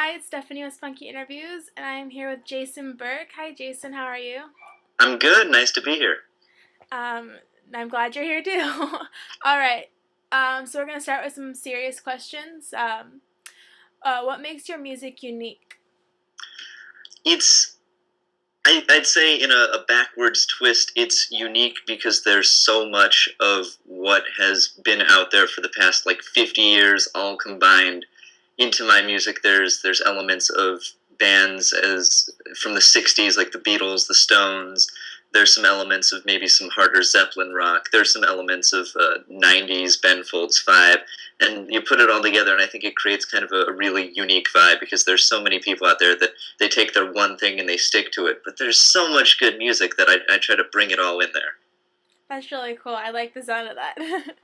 Hi, it's Stephanie with Spunky Interviews, and I'm here with Jason Berk. Hi, Jason, how are you? I'm good. Nice to be here. Um, I'm glad you're here too. All right, so we're going to start with some serious questions. What makes your music unique? It's, I'd say, in a backwards twist, it's unique because there's so much of what has been out there for the past like 50 years all combined into my music. There's elements of bands as from the 60s, like the Beatles, the Stones. There's some elements of maybe some harder Zeppelin rock. There's some elements of 90s Ben Folds 5. And you put it all together, and I think it creates kind of a really unique vibe because there's so many people out there that they take their one thing and they stick to it. But there's so much good music that I try to bring it all in there. That's really cool. I like the sound of that.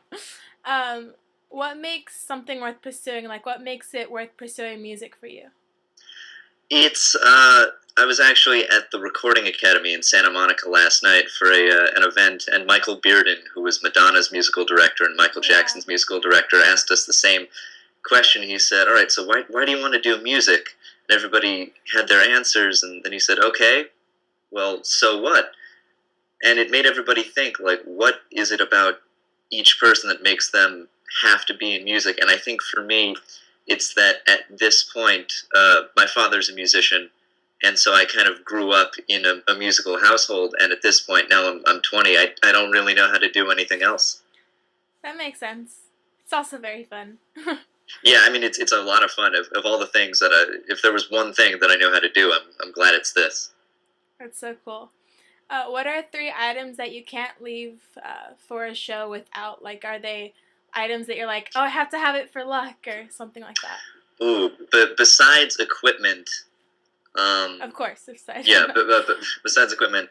um, what makes something worth pursuing? Like, what makes it worth pursuing music for you? It's I was actually at the Recording Academy in Santa Monica last night for an event, and Michael Bearden, who was Madonna's musical director and Michael Yeah. Jackson's musical director, asked us the same question. He said, "All right, so why do you want to do music?" And everybody had their answers, and then he said, "Okay, well, so what?" And it made everybody think, like, what is it about each person that makes them have to be in music? And I think for me, it's that at this point, my father's a musician, and so I kind of grew up in a musical household. And at this point, now I'm 20, I don't really know how to do anything else. That makes sense. It's also very fun. Yeah, I mean, it's a lot of fun. Of all the things that if there was one thing that I know how to do, I'm glad it's this. That's so cool. What are three items that you can't leave for a show without? Like, are they items that you're like, oh, I have to have it for luck or something like that? Ooh, but besides equipment, Of course, yeah, but besides equipment,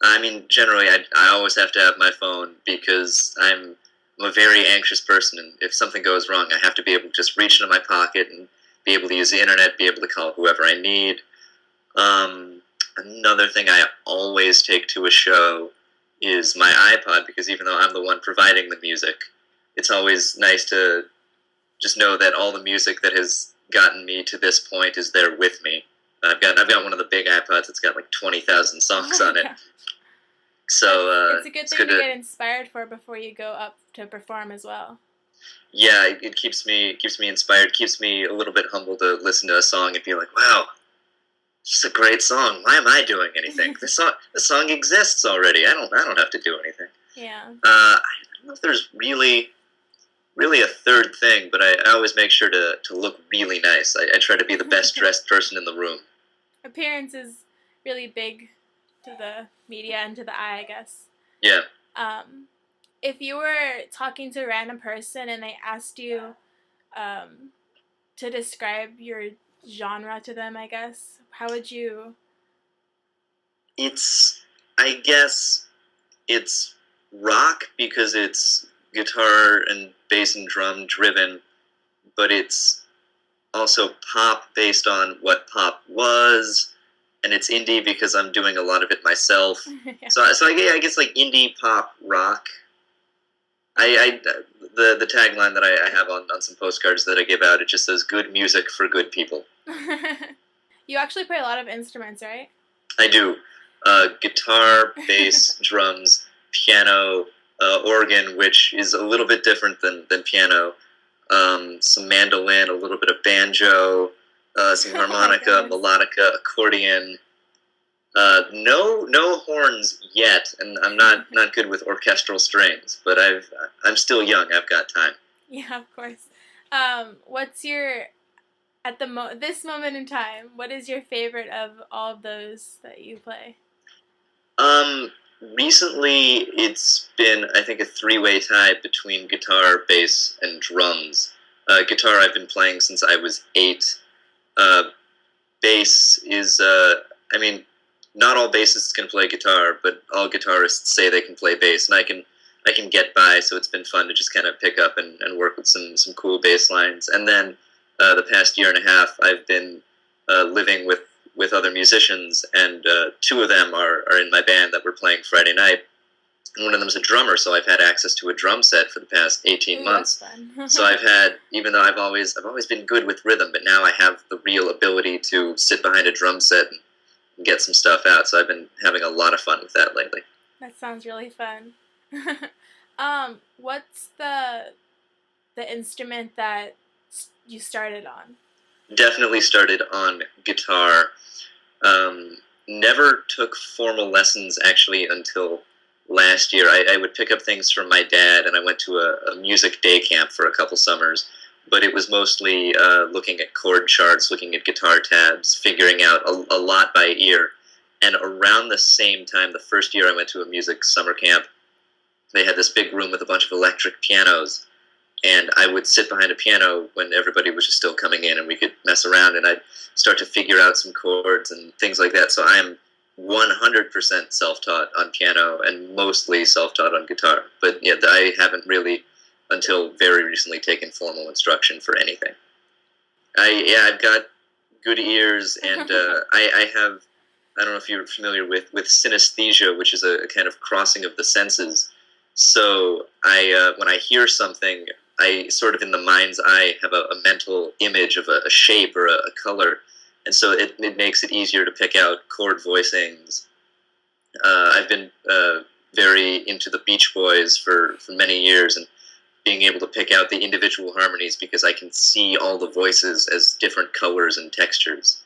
I mean, generally, I always have to have my phone because I'm a very anxious person, and if something goes wrong, I have to be able to just reach into my pocket and be able to use the internet, be able to call whoever I need. Um, Another thing I always take to a show is my iPod because even though I'm the one providing the music, it's always nice to just know that all the music that has gotten me to this point is there with me. I've got one of the big iPods. It's got like 20,000 Oh songs my on it, god, so it's a good it's thing good to to. get inspired for before you go up to perform as well. Yeah, it keeps me inspired, keeps me a little bit humble to listen to a song and be like, wow, it's a great song. Why am I doing anything? This song exists already. I don't have to do anything. Yeah. I don't know if there's really a third thing, but I always make sure to look really nice. I try to be the best dressed person in the room. Appearance is really big to the media and to the eye, I guess. Yeah. Um, if you were talking to a random person and they asked you um, to describe your genre to them, I guess, how would you? It's I guess it's rock because it's guitar and bass and drum driven, but it's also pop based on what pop was, and it's indie because I'm doing a lot of it myself. Yeah. So I guess like indie pop rock. I the tagline that I have on some postcards that I give out, it just says "Good music for good people." You actually play a lot of instruments, right? I do guitar, bass, drums, piano, organ, which is a little bit different than piano. Some mandolin, a little bit of banjo, some Oh my harmonica, goodness. melodica, accordion. No horns yet, and I'm not good with orchestral strings. But I'm still young. I've got time. Yeah, of course. What's your at this moment in time? What is your favorite of all of those that you play? Um, Recently it's been I think a three-way tie between guitar, bass, and drums. Guitar I've been playing since I was 8. Uh, Bass is I mean not all bassists can play guitar, but all guitarists say they can play bass, and I can get by. So it's been fun to just kind of pick up and work with some cool bass lines. And then the past year and a half, I've been living with other musicians, and two of them are in my band that we're playing Friday night. And one of them is a drummer, so I've had access to a drum set for the past 18 Ooh, that's months. fun. So I've had, even though I've always been good with rhythm, but now I have the real ability to sit behind a drum set and get some stuff out. So I've been having a lot of fun with that lately. That sounds really fun. What's the instrument that you started on? Definitely started on guitar. Never took formal lessons actually until last year. I would pick up things from my dad, and I went to a music day camp for a couple summers. But it was mostly looking at chord charts, looking at guitar tabs, figuring out a lot by ear. And around the same time, the first year I went to a music summer camp, they had this big room with a bunch of electric pianos, and I would sit behind a piano when everybody was just still coming in, and we could mess around, and I'd start to figure out some chords and things like that. So I am 100% self-taught on piano and mostly self-taught on guitar. But yeah, I haven't really, until very recently, taken formal instruction for anything. I've got good ears, and I have. I don't know if you're familiar with synesthesia, which is a kind of crossing of the senses. So when I hear something, I sort of in the mind's eye have a mental image of a shape or a color, and so it makes it easier to pick out chord voicings. I've been very into the Beach Boys for many years, and being able to pick out the individual harmonies because I can see all the voices as different colors and textures.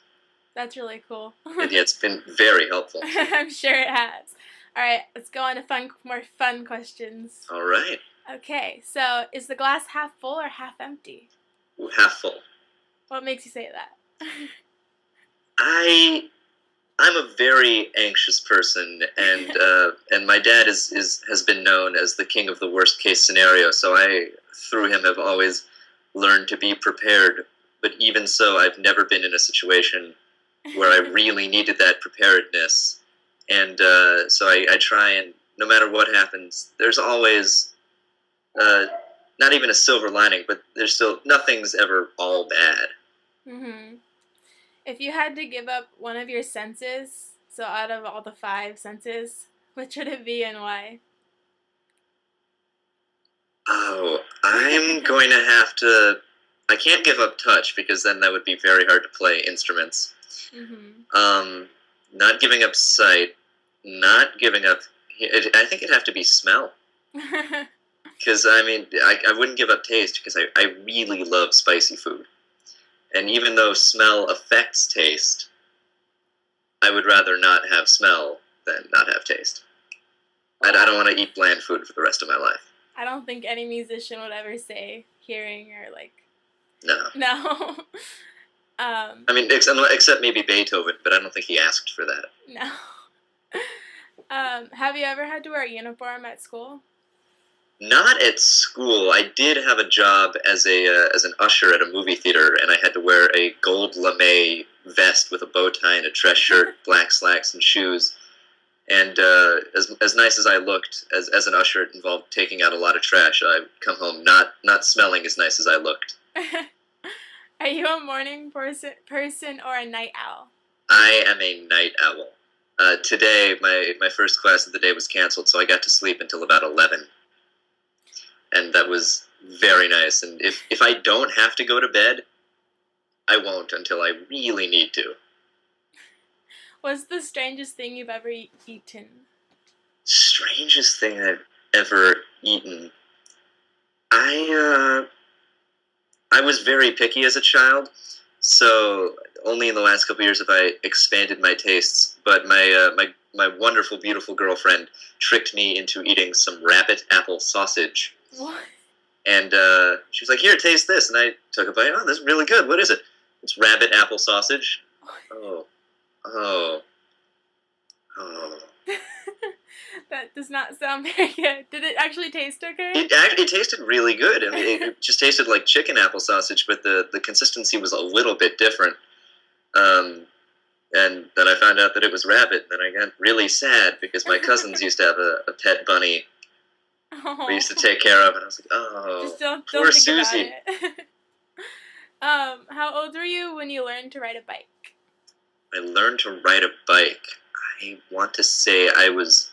That's really cool. And yeah, it's been very helpful. I'm sure it has. All right, let's go on to more fun questions. All right. Okay, so is the glass half full or half empty? Half full. What makes you say that? I'm a very anxious person, and my dad has been known as the king of the worst case scenario. So I, through him, have always learned to be prepared. But even so, I've never been in a situation where I really needed that preparedness. And so I try, and no matter what happens, there's always not even a silver lining, but there's still nothing's ever all bad. Mm-hmm. If you had to give up one of your senses, so out of all the 5 senses, which would it be and why? Oh, I'm going to have to. I can't give up touch because then that would be very hard to play instruments. Mm-hmm. Not giving up sight, not giving up. I think it'd have to be smell. Because, I mean, I wouldn't give up taste because I really love spicy food. And even though smell affects taste, I would rather not have smell than not have taste. I don't want to eat bland food for the rest of my life. I don't think any musician would ever say hearing or like. No. No. I mean, except maybe Beethoven, but I don't think he asked for that. No. Have you ever had to wear a uniform at school? Not at school. I did have a job as an usher at a movie theater, and I had to wear a gold lame vest with a bow tie and a dress shirt, black slacks, and shoes. And as nice as I looked as an usher, it involved taking out a lot of trash. I'd come home not smelling as nice as I looked. Are you a morning person or a night owl? I am a night owl. Today, my first class of the day was canceled, so I got to sleep until about 11. And that was very nice. And if I don't have to go to bed, I won't until I really need to. What's the strangest thing you've ever eaten? Strangest thing I've ever eaten. I was very picky as a child, so only in the last couple of years have I expanded my tastes. But my wonderful, beautiful girlfriend tricked me into eating some rabbit apple sausage. What? And she was like, "Here, taste this." And I took a bite. Oh, this is really good. What is it? It's rabbit apple sausage. Oh. That does not sound very good. Did it actually taste okay? It tasted really good. I mean, it just tasted like chicken apple sausage, but the consistency was a little bit different. And then I found out that it was rabbit, and then I got really sad because my cousins used to have a pet bunny we used to take care of, and I was like, oh, just don't poor think Susie. about it. How old were you when you learned to ride a bike? I learned to ride a bike. I want to say I was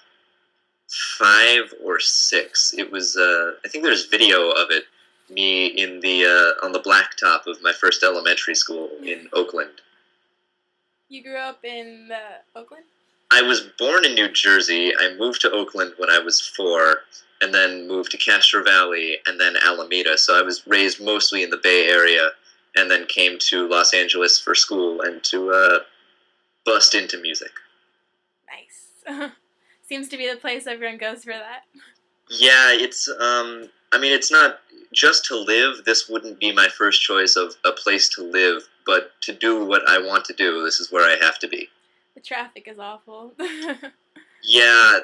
5 or 6. It was. I think there's video of it. Me in the on the blacktop of my first elementary school in Oakland. You grew up in Oakland? I was born in New Jersey. I moved to Oakland when I was 4, and then moved to Castro Valley and then Alameda. So I was raised mostly in the Bay Area, and then came to Los Angeles for school and to bust into music. Nice. Seems to be the place everyone goes for that. Yeah, it's. I mean, it's not just to live. This wouldn't be my first choice of a place to live, but to do what I want to do, this is where I have to be. The traffic is awful. Yeah,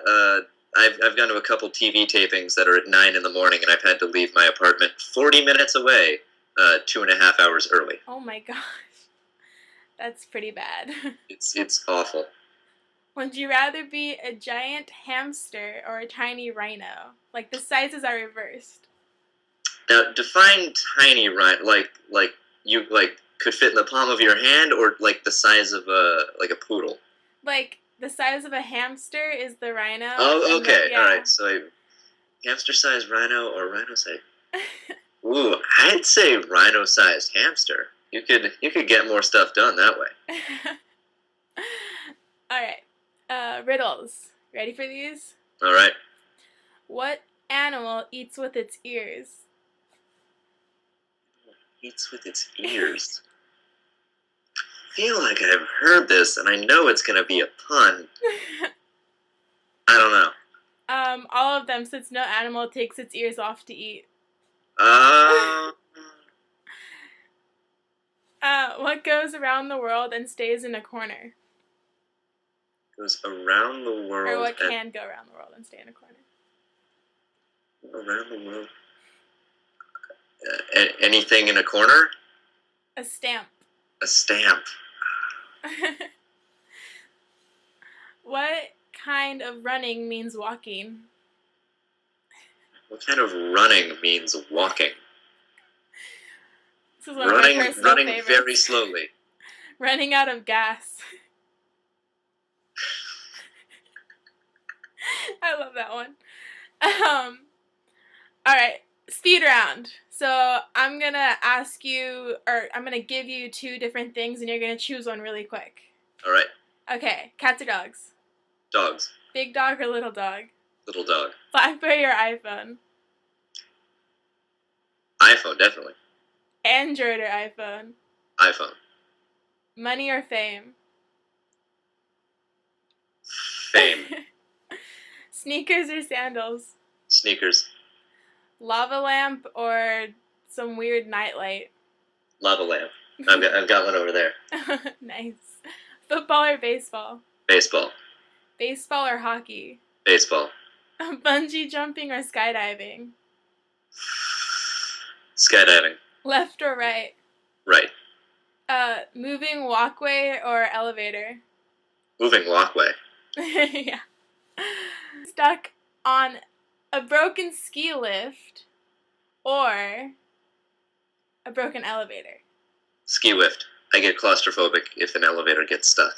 I've gone to a couple TV tapings that are at 9 in the morning, and I've had to leave my apartment 40 minutes away, 2.5 hours early. Oh my gosh. That's pretty bad. It's awful. Would you rather be a giant hamster or a tiny rhino? Like the sizes are reversed. Now, define tiny, right? Like you could fit in the palm of your hand, or like the size of a poodle. Like the size of a hamster is the rhino. Oh, okay, yeah. all right. So, hamster-sized rhino or rhino-sized? Ooh, I'd say rhino-sized hamster. You could get more stuff done that way. All right. Riddles. Ready for these? All right. What animal eats with its ears? Eats with its ears. I feel like I've heard this, and I know it's gonna be a pun. I don't know. All of them, since no animal takes its ears off to eat. What goes around the world and stays in a corner? Goes around the world. Or what can go around the world and stay in a corner? Around the world. Anything in a corner? A stamp. A stamp. What kind of running means walking? What kind of running means walking? This is one of my personal running favorites. very slowly. Running out of gas. I love that one. Alright, speed round. So I'm gonna ask you, or I'm gonna give you 2 different things and you're gonna choose one really quick. Alright. Okay, cats or dogs? Dogs. Big dog or little dog? Little dog. BlackBerry or iPhone? iPhone, definitely. Android or iPhone? iPhone. Money or fame? Fame. Sneakers or sandals? Sneakers. Lava lamp or some weird nightlight? Lava lamp. I've got one over there. Nice. Football or baseball? Baseball. Baseball or hockey? Baseball. Bungee jumping or skydiving? Skydiving. Left or right? Right. Moving walkway or elevator? Moving walkway. Yeah. Stuck on a broken ski lift or a broken elevator? Ski lift. I get claustrophobic if an elevator gets stuck.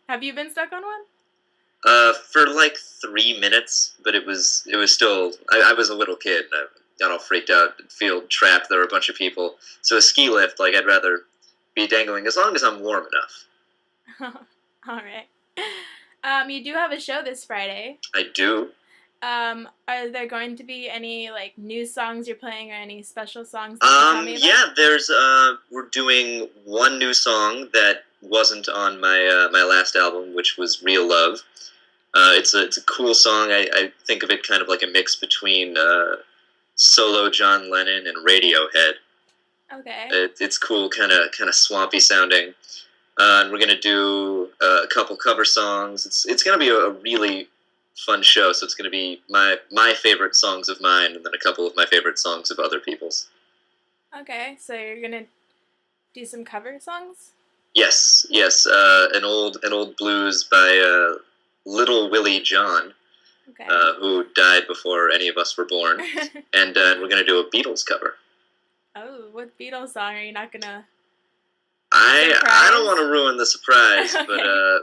Have you been stuck on one? For like 3 minutes, but it was still. I was a little kid. And I got all freaked out, feel trapped. There were a bunch of people. So a ski lift, like I'd rather be dangling as long as I'm warm enough. All right. You do have a show this Friday. I do. Are there going to be any like new songs you're playing or any special songs that you can tell me about? Yeah, there's we're doing one new song that wasn't on my my last album, which was Real Love. It's a cool song. I think of it kind of like a mix between solo John Lennon and Radiohead. Okay. It's cool, kind of swampy sounding. And we're gonna do a couple cover songs. It's gonna be a really fun show. So it's gonna be my favorite songs of mine, and then a couple of my favorite songs of other people's. Okay, so you're gonna do some cover songs? Yes. An old blues by Little Willie John, Okay. who died before any of us were born, and we're gonna do a Beatles cover. Oh, what Beatles song are you not gonna? I don't want to ruin the surprise, Okay.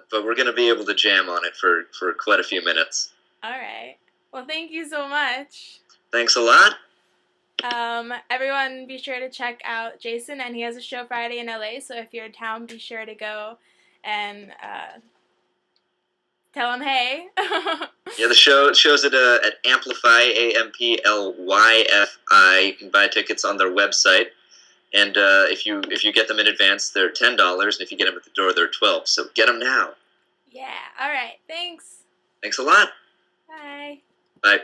but we're gonna be able to jam on it for quite a few minutes. All right. Well, thank you so much. Thanks a lot. Everyone, be sure to check out Jason, and he has a show Friday in LA. So if you're in town, be sure to go and tell him hey. Yeah, the shows at Amplify, Amplyfi. You can buy tickets on their website, and if you get them in advance, they're $10, and if you get them at the door, they're 12. So get them now. Yeah. All right. Thanks. Thanks a lot. Bye. Bye.